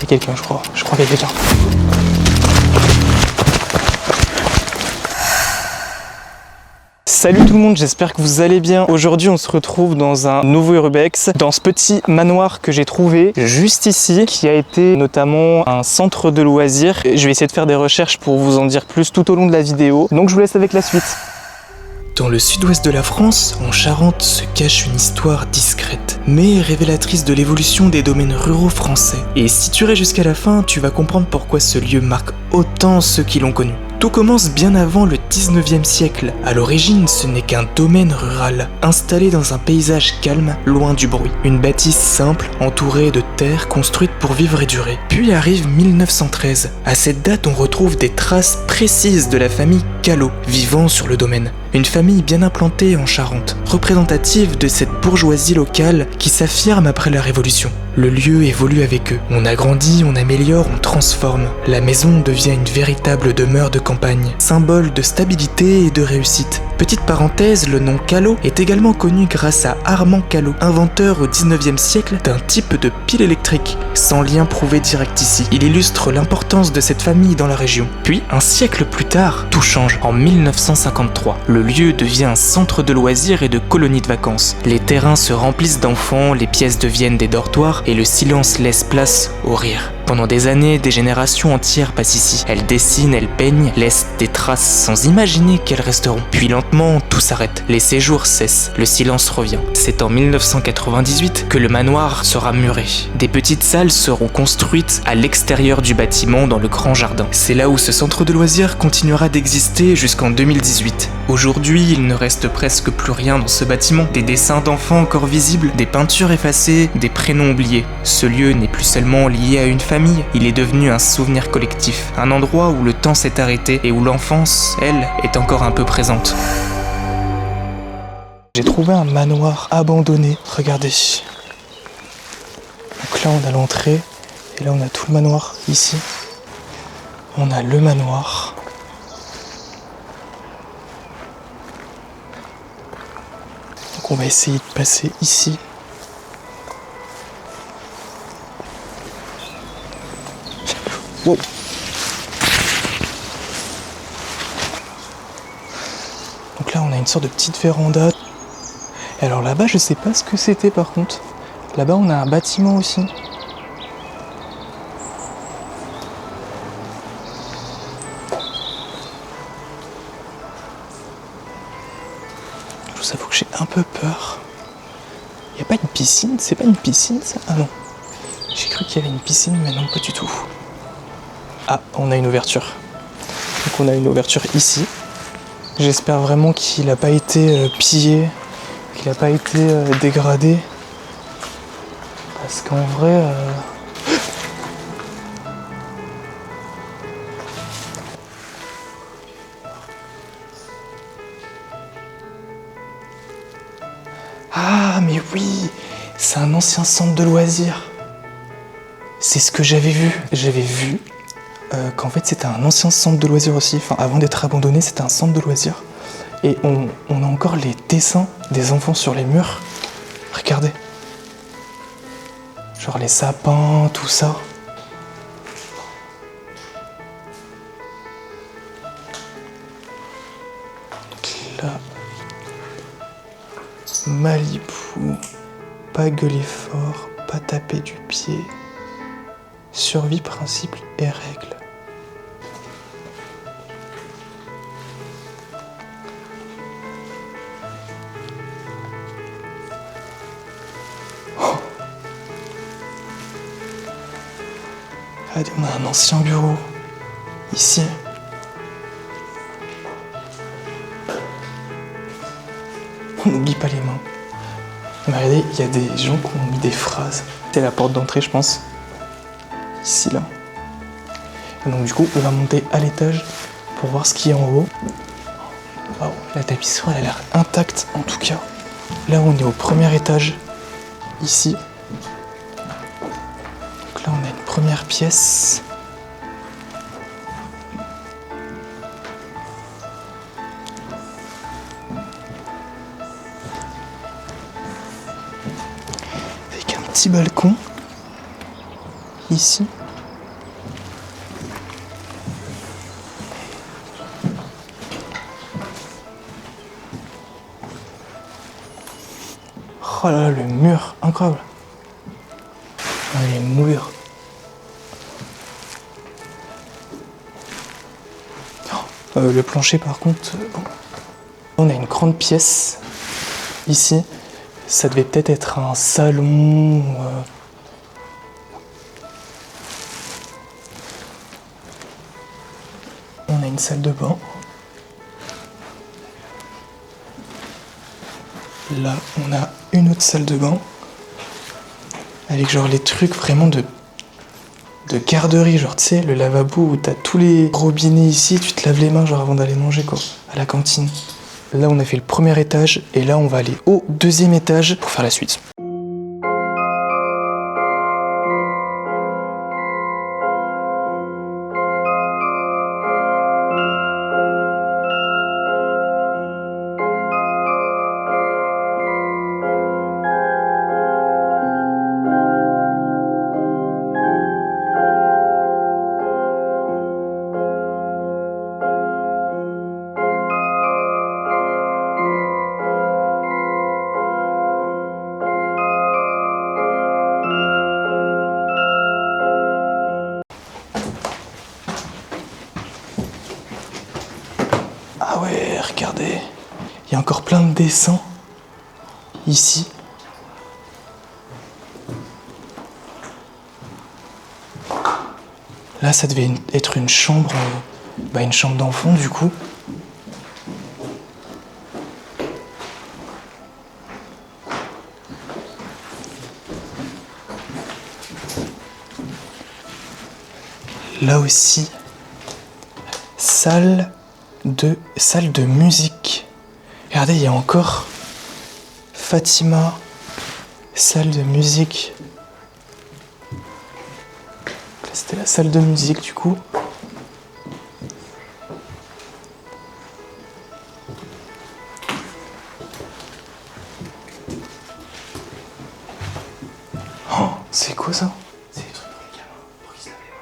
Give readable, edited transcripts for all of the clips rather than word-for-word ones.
quelqu'un, je crois. Je crois qu'il y a quelqu'un. Salut tout le monde, j'espère que vous allez bien. Aujourd'hui on se retrouve dans un nouveau Urbex, dans ce petit manoir que j'ai trouvé juste ici, qui a été notamment un centre de loisirs. Je vais essayer de faire des recherches pour vous en dire plus tout au long de la vidéo, donc je vous laisse avec la suite. Dans le sud-ouest de la France, en Charente, se cache une histoire discrète, mais révélatrice de l'évolution des domaines ruraux français. Et si tu restes jusqu'à la fin, tu vas comprendre pourquoi ce lieu marque autant ceux qui l'ont connu. Tout commence bien avant le 19e siècle. À l'origine, ce n'est qu'un domaine rural, installé dans un paysage calme, loin du bruit. Une bâtisse simple, entourée de terres construites pour vivre et durer. Puis arrive 1913. À cette date, on retrouve des traces précises de la famille Callot, vivant sur le domaine. Une famille bien implantée en Charente, représentative de cette bourgeoisie locale qui s'affirme après la Révolution. Le lieu évolue avec eux. On agrandit, on améliore, on transforme. La maison devient une véritable demeure de campagne, symbole de stabilité et de réussite. Petite parenthèse, le nom Callot est également connu grâce à Armand Callot, inventeur au 19e siècle d'un type de pile électrique, sans lien prouvé direct ici. Il illustre l'importance de cette famille dans la région. Puis, un siècle plus tard, tout change. En 1953, le lieu devient un centre de loisirs et de colonies de vacances. Les terrains se remplissent d'enfants, les pièces deviennent des dortoirs et le silence laisse place au rire. Pendant des années, des générations entières passent ici. Elles dessinent, elles peignent, laissent des traces sans imaginer qu'elles resteront. Puis lentement, tout s'arrête. Les séjours cessent, le silence revient. C'est en 1998 que le manoir sera muré. Des petites salles seront construites à l'extérieur du bâtiment dans le grand jardin. C'est là où ce centre de loisirs continuera d'exister jusqu'en 2018. Aujourd'hui, il ne reste presque plus rien dans ce bâtiment. Des dessins d'enfants encore visibles, des peintures effacées, des prénoms oubliés. Ce lieu n'est plus seulement lié à une famille, il est devenu un souvenir collectif, un endroit où le temps s'est arrêté et où l'enfance, elle, est encore un peu présente. J'ai trouvé un manoir abandonné, regardez. Donc là on a l'entrée, et là on a tout le manoir ici. On a le manoir. Donc on va essayer de passer ici. Wow. Donc là on a une sorte de petite véranda. Et alors là-bas je sais pas ce que c'était par contre. Là-bas on a un bâtiment aussi. Je vous avoue que j'ai un peu peur. Y a pas une piscine? C'est pas une piscine ça? Ah non. J'ai cru qu'il y avait une piscine mais non pas du tout. Ah, on a une ouverture. Donc on a une ouverture ici. J'espère vraiment qu'il n'a pas été pillé, qu'il n'a pas été dégradé. Parce qu'en vrai... Ah, mais oui! C'est un ancien centre de loisirs. C'est ce que j'avais vu. J'avais vu qu'en fait c'était un ancien centre de loisirs aussi, enfin avant d'être abandonné c'était un centre de loisirs et on a encore les dessins des enfants sur les murs, regardez, genre les sapins, tout ça. Donc là, Malibu, pas gueuler fort, pas taper du pied, survie, principes et règles. Allez, on a un ancien bureau ici. On n'oublie pas les mains. Mais regardez, il y a des gens qui ont mis des phrases. C'est la porte d'entrée, je pense. Ici, là. Et donc, du coup, on va monter à l'étage pour voir ce qu'il y a en haut. Waouh, la tapisserie, elle a l'air intacte, en tout cas. Là, on est au premier étage. Ici. Donc là, on a une première pièce. Avec un petit balcon. Ici. Oh là là, le mur, incroyable. Ah, les moulures. Le plancher par contre, bon. On a une grande pièce ici. Ça devait peut-être être un salon. On a une salle de bain. Là, on a une autre salle de bain. Avec genre les trucs vraiment de garderie. Genre, tu sais, le lavabo où t'as tous les robinets ici. Tu te laves les mains genre avant d'aller manger, quoi. À la cantine. Là, on a fait le premier étage. Et là, on va aller au deuxième étage pour faire la suite. Ah ouais, regardez, il y a encore plein de dessins ici. Là, ça devait être une chambre d'enfant du coup. Là aussi, salle de musique. Regardez, il y a encore Fatima, salle de musique. Là, c'était la salle de musique du coup. Oh, c'est quoi ça? C'est des trucs pour les gamins, pour qu'ils se lavent les mains.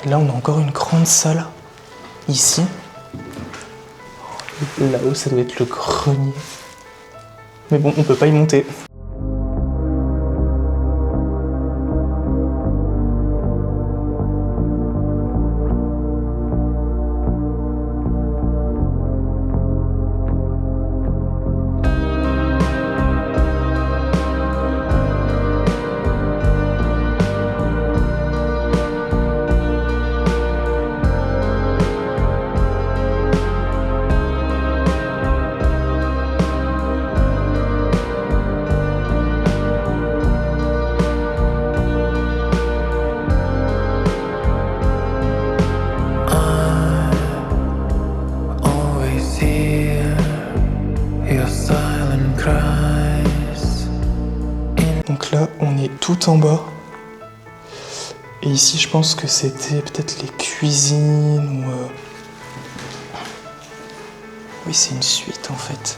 Là, on a encore une grande salle, ici. Là-haut, ça doit être le grenier. Mais bon, on peut pas y monter. Donc là, on est tout en bas. Et ici, je pense que c'était peut-être les cuisines ou... Oui, c'est une suite en fait.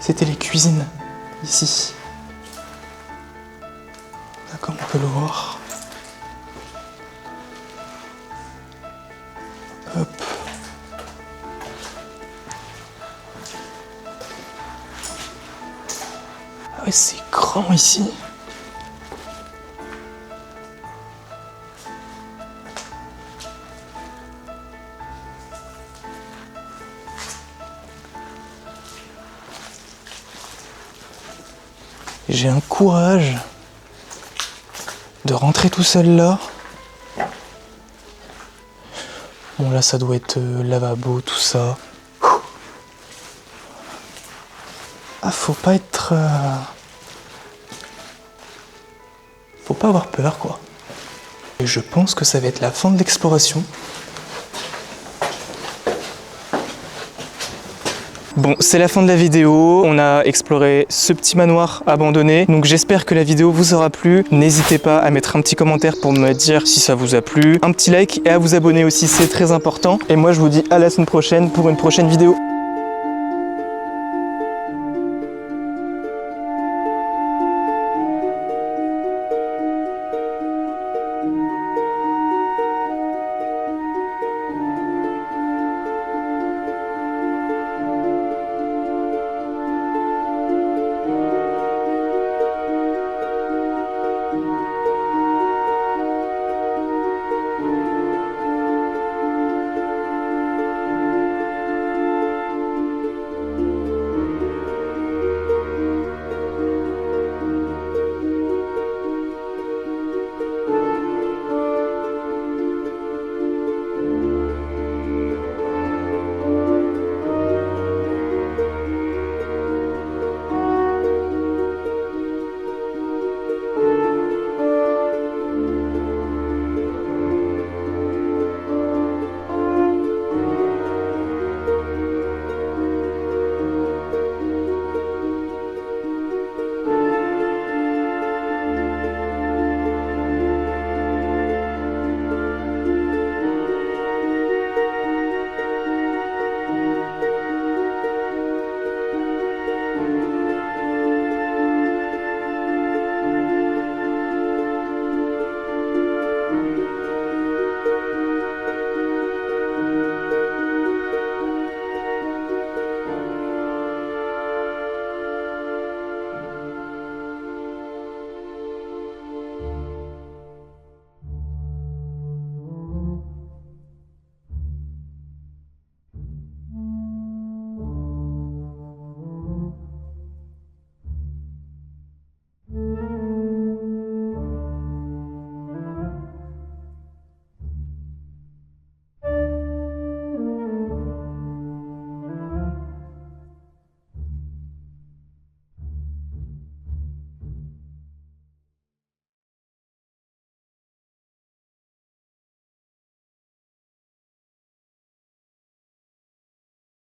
C'était les cuisines, ici. Là, comme on peut le voir. Hop. Ah ouais, c'est grand ici. J'ai un courage de rentrer tout seul là. Bon là ça doit être lavabo, tout ça. Ah faut pas être... Faut pas avoir peur quoi. Et je pense que ça va être la fin de l'exploration. Bon, c'est la fin de la vidéo. On a exploré ce petit manoir abandonné. Donc j'espère que la vidéo vous aura plu. N'hésitez pas à mettre un petit commentaire pour me dire si ça vous a plu. Un petit like et à vous abonner aussi, c'est très important. Et moi je vous dis à la semaine prochaine pour une prochaine vidéo.